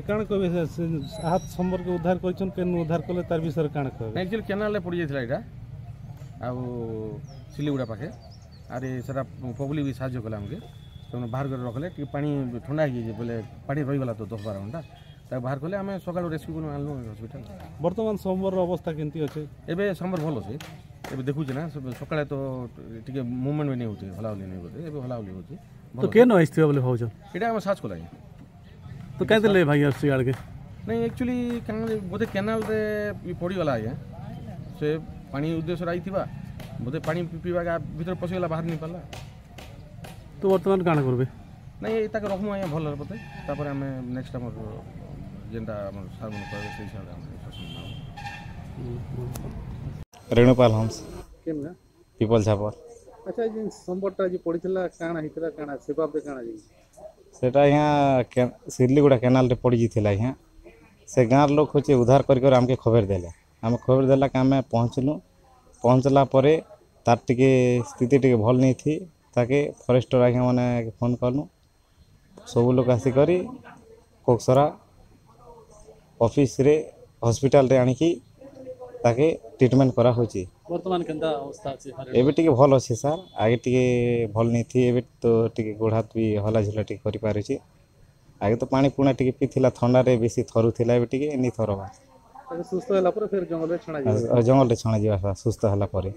କାଣା କହିବେ ହାତ ସମ୍ପର୍କ ଉଦ୍ଧାର କରିଛନ୍ କେନ୍ ଉଦ୍ଧାର କଲେ ତାର ବିଷୟରେ କାଣା କହିବେ एक्चुअली केनाल पड़ जाता यहाँ आउ सिलीगुड़ा पाखे आरे सारा पब्लिक भी साहय कला आमके तो बाहर कर रखले कि पानी ठंडा हो बोले पानी रहीगला तो 10-12 घंटा ताक बाहर कले आम सका रेस्क्यू कर आनलु हस्पिटाल बर्तमान सोमवार अवस्था केमती अच्छे एबे सोमवार भल अच्छे एबे देखुचे ना सकाळे तो टिके मूवमेंट भी नहीं होते हलाहली नहीं होते एबे हलाहली होते तो केन आइस्थिबा बोले भाउछ एटा हम साच कला तो कहते ले भाई अस्सी आड़ के नहीं एक्चुअली बोधे केनाल रे पड़ी गला आज्ञा से पानी उद्देश्य आई थिबा बोधे पानी पीवा भीतर पशिगला बाहर नहीं पाला तो वर्तमान काण करबे नहीं ताके रखमु आज्ञा भल पते तापर हमें नेक्स्ट हमर जेंटा हमर सार मन कहबे से हिसाब हम रेणुपाल हंस केन ना पीपल झापर अच्छा जिन संबरटा जी पड़ीथिला काण हितला काण सेवा पे काण जी सेटा यहाँ सिरलीगुड़ा केनाल रे पड़ी जिथिला यहाँ से गाँव लोग होचे उद्धार कर आमके खबर देले आम खबर देला कि आम पहुँचला परे तार टिके स्थिति टिके भल नहीं थी ताके फॉरेस्टर आज्ञा मैंने फोन कलु सब लोग आसिक कोकसरा ऑफिस रे हॉस्पिटल रे आनिकी ताके ट्रीटमेंट करा होची वर्तमान केनता अवस्था अछि एबे टिके भल अछि सर आगे टिके भल नहीं थी एबे तो टिके गोड़ हाथ भी हला झुला टिके करि पारे छी आगे तो पानी पुणा टिके पीथिला ठंडा रे बेसी थरु थिला एबे टिके नि थरबा सुस्त होला पर फिर जंगल रे छणा जी जंगल रे छणा जीवा सुस्त होला परे